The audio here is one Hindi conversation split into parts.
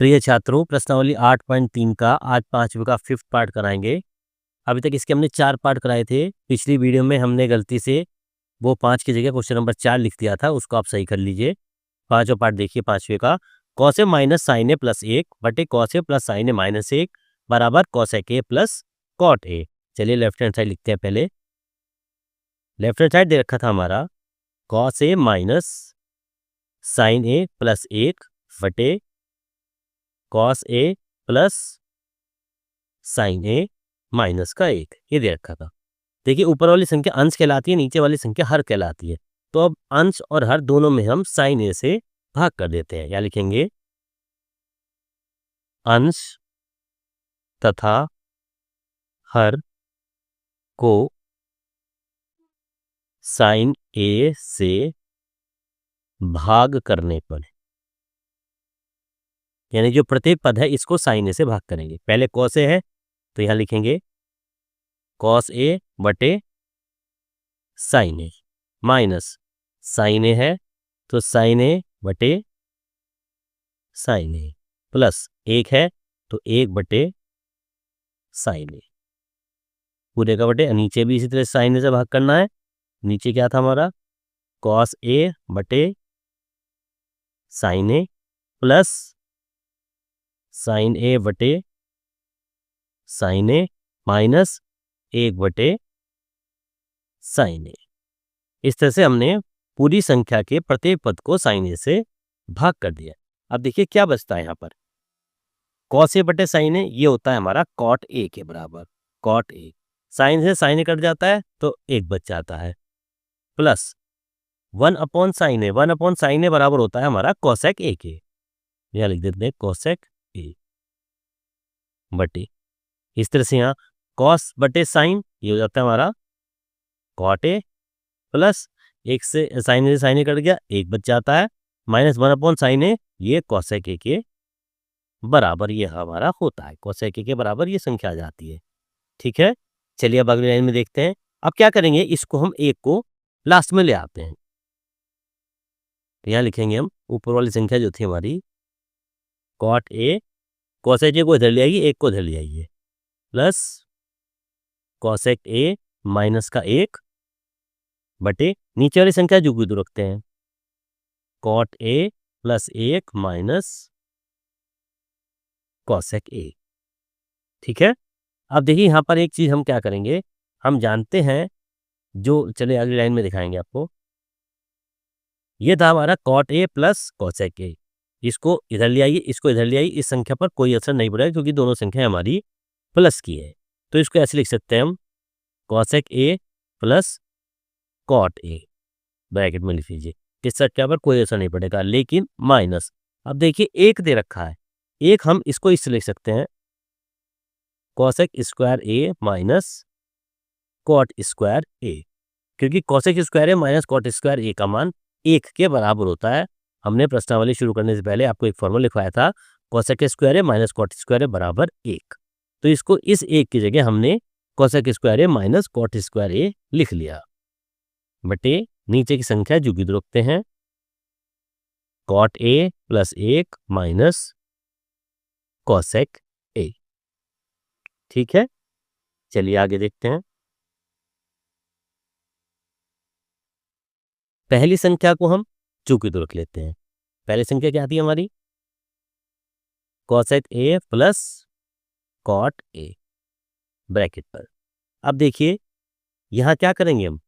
प्रिय छात्रों, प्रश्नावली 8.3 का आज 5वें का 5th पार्ट कराएंगे। अभी तक इसके हमने 4 पार्ट कराए थे। पिछली वीडियो में हमने गलती से वो 5 की जगह क्वेश्चन नंबर 4 लिख दिया था, उसको आप सही कर लीजिए। 5वां पार्ट देखिए 5वें का। Cos A minus sine A plus 1 बटे cos A plus sine A minus 1 बराबर cosec A plus cot A. चलिए लेफ्ट हैंड साइड लिखते हैं पहले। लेफ्ट हैंड साइड दे रखा था हमारा cos A minus sine A plus 1 बटे cos A plus sine A minus का 1, ये दे रखा था। देखिए ऊपर वाली संख्या अंश कहलाती है, नीचे वाली संख्या हर कहलाती है। तो अब अंश और हर दोनों में हम साइन ए से भाग कर देते हैं। या लिखेंगे अंश तथा हर को साइन ए से भाग करने पर, यानी जो प्रत्येक पद है इसको साइन ए से भाग करेंगे। पहले कॉस ए है तो यहां लिखेंगे कॉस ए बटे साइन ए माइनस साइन ए है तो साइन ए बटे साइन ए प्लस 1 है तो 1 बटे साइन ए पूरे का बटे। नीचे भी इसी तरह साइन ए से भाग करना है। नीचे क्या था हमारा कॉस ए बटे साइन ए प्लस साइन ए बटे साइन ए माइनस 1 बटे साइन ए। इस तरह से हमने पूरी संख्या के प्रत्येक पद को साइन ए से भाग कर दिया। अब देखिए क्या बचता है यहाँ पर कॉस ए बटे साइन ए, ये होता है हमारा कॉट ए के बराबर। कॉट ए साइन से साइन ए कट जाता है तो 1 बच जाता है प्लस 1 अपॉन साइन ए। 1 अपॉन साइन ए बराबर होता है हमारा कोसेक ए के। यह लिख देते हैं कोसेक ए बटे, इस तरह से यहाँ कॉस बटे साइन ये हो जाता है हमारा कॉट ए प्लस 1 से साइन ए कट गया 1 बच जाता है माइनस 1 अपॉन साइन ए, ये कोसेक ए के बराबर ये हमारा होता है। कोसेक ए के बराबर ये संख्या आ जाती है। ठीक है, चलिए अब अगली लाइन में देखते हैं। अब क्या करेंगे, इसको हम 1 को लास्ट में ले आते हैं। तो यहाँ लिखेंगे हम ऊपर वाली संख्या जो थी हमारी कॉट ए, कोसेक ए को इधर ले आइए, 1 को इधर ले आइए प्लस कोसेक ए माइनस का 1 बटे नीचे वाली संख्या जो भी रखते हैं cot A plus 1 minus cosec A. ठीक है, अब देखिए यहाँ पर एक चीज हम क्या करेंगे, हम जानते हैं जो, चले अगली लाइन में दिखाएंगे आपको। ये था हमारा cot A plus cosec A, इसको इधर ले आइए, इसको इधर ले आइए। इस संख्या पर कोई असर नहीं पड़ेगा क्योंकि दोनों संख्या हमारी प्लस की है। तो इसको ऐसे लिख सकते हैं हम cosec A plus cot A, bracket में लिख लीजिए। इस संख्या पर कोई असर नहीं पड़ेगा, लेकिन माइनस, अब देखिए 1 दे रखा है, 1 हम इसको इससे लिख सकते हैं cosec square A minus cot square ए, क्योंकि cosec square A minus cot square ए का मान 1 के बराबर होता है। हमने प्रश्नावली शुरू करने से पहले आपको एक फॉर्मूला लिखवाया था cosec square A minus cot square ए बराबर 1। तो इसको इस 1 की जगह हमने cosec square A minus cot square ए लिख लिया बटे नीचे की संख्या जो भी रखते हैं cot A plus 1 minus cosec A. ठीक है, चलिए आगे देखते हैं। पहली संख्या को हम चूंकि तो रख लेते हैं। पहली संख्या क्या थी हमारी cosec A plus cot A bracket पर। अब देखिए यहां क्या करेंगे हम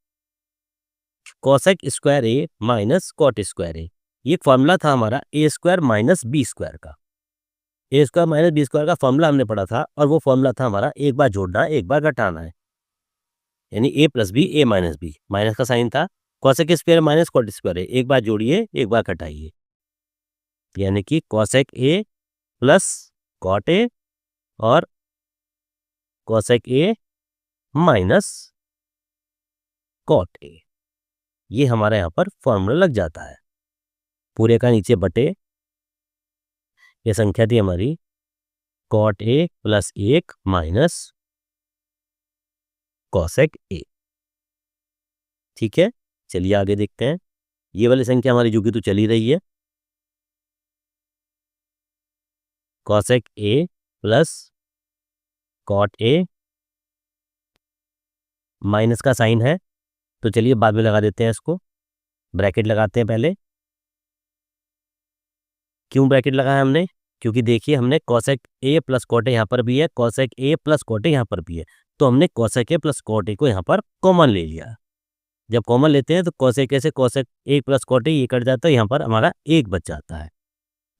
cosec square A minus cot square A, ये फॉर्मूला था हमारा A square minus B square का। A square minus B square का फॉर्मूला हमने पढ़ा था और वो फॉर्मूला था हमारा एक बार जोड़ना है एक बार घटाना है, यानी A plus B A minus B, minus का साइन था cosec square minus cot square A, एक बार जोड़िए एक बार घटाइए, यानी कि cosec A plus cot A और cosec A minus cot A, ये हमारा यहाँ पर फॉर्मूला लग जाता है। पूरे का नीचे बटे, ये संख्या थी हमारी cot A plus 1 minus cosec A. ठीक है, चलिए आगे देखते हैं। ये वाली संख्या हमारी जो कि तो चली रही है cosec A plus cot A, minus का साइन है तो चलिए बाद में लगा देते हैं, इसको ब्रैकेट लगाते हैं पहले। क्यों ब्रैकेट लगाया हमने? क्योंकि देखिए हमने cosec A plus cot A यहाँ पर भी है, cosec A plus cot A यहाँ पर भी है, तो हमने cosec A plus cot A को यहाँ पर कॉमन ले लिया। जब कॉमन लेते हैं तो कॉसेक ए से cosec A plus cot A ये कट जाता है, यहाँ पर हमारा एक बच जाता है,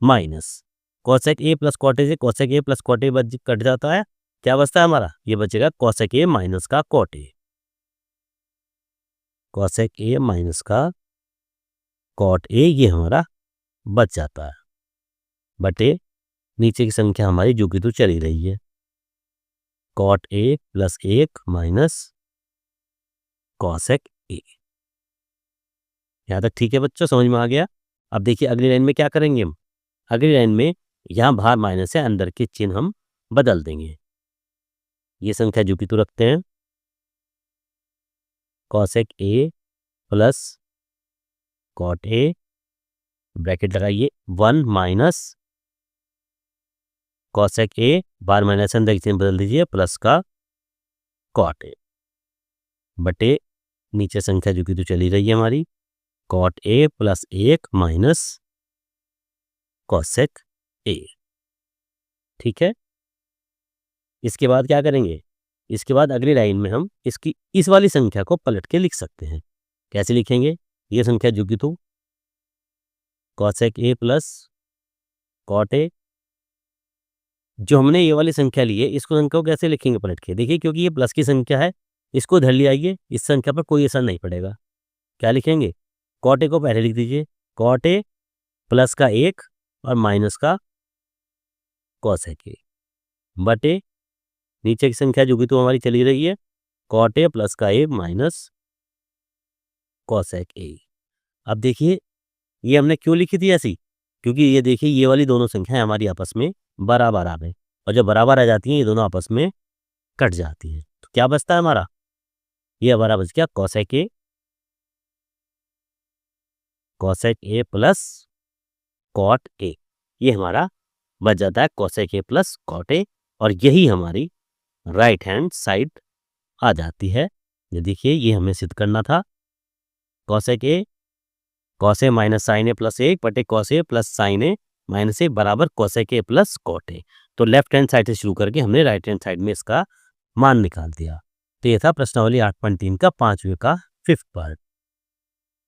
minus cosec A plus cot A से cosec A plus cot A cut जाता है, क्या बचता है हमारा? ये बचेगा कॉसेक ए माइनस का cot A, cosec A minus का कॉट ए ये हमारा बच जाता है, बटे नीचे की संख्या हमारी जो कि तो चली रही है, cot A plus 1 minus cosec A. यहाँ तक ठीक है बच्चों, समझ में आ गया? अब देखिए अगली लाइन में क्या करेंगे हम, अगली लाइन में यहाँ बाहर माइनस है, अंदर के चिन्ह हम बदल देंगे। ये संख्या जो कि तो रखते हैं, cosec A plus cot A, bracket लगाइए, 1 माइनस कॉसेक ए, बाहर माइनस अंदर के चिन्ह बदल दीजिए, प्लस का कॉट ए, बटे नीचे संख्या जो कि तो चली रही है हमारी, cot A plus 1 minus cosec A. ठीक है, इसके बाद क्या करेंगे? इसके बाद अगली लाइन में हम इसकी इस वाली संख्या को पलट के लिख सकते हैं। कैसे लिखेंगे? ये संख्या जो कि तो cosec A plus cot A, जो हमने ये वाली संख्या ली है इसको संख्या को कैसे लिखेंगे पलट के? देखिए क्योंकि ये प्लस की संख्या है, इसको इधर ले आइए, इस संख्या पर कोई असर नहीं पड़ेगा। क्या लिखेंगे? कॉट ए को पहले लिख दीजिए, कॉट ए प्लस का 1 और माइनस का कॉसेक ए, बटे नीचे की संख्या जो कि तो हमारी चली रही है, कॉट ए प्लस का 1 माइनस कॉसेक ए। अब देखिए ये हमने क्यों लिखी थी ऐसी? क्योंकि ये देखिए ये वाली दोनों संख्याएं हमारी आपस में बराबर आ गई, और जब बराबर आ जाती हैं ये दोनों आपस में कट जाती हैं, तो क्या बचता है हमारा? ये हमारा बच गया cosec A plus cot A, ये हमारा बच जाता है cosec A plus cot A, और यही हमारी राइट हैंड साइड आ जाती है। ये देखिए ये हमें सिद्ध करना था, cosec A cos A minus sine A plus 1 बटे cos A plus sine A minus 1 बराबर cosec A plus cot A. तो लेफ्ट हैंड साइड से शुरू करके हमने राइट हैंड साइड में इसका मान निकाल दिया। तो ये था प्रश्नावली 8.3 का 5वें का 5th पार्ट।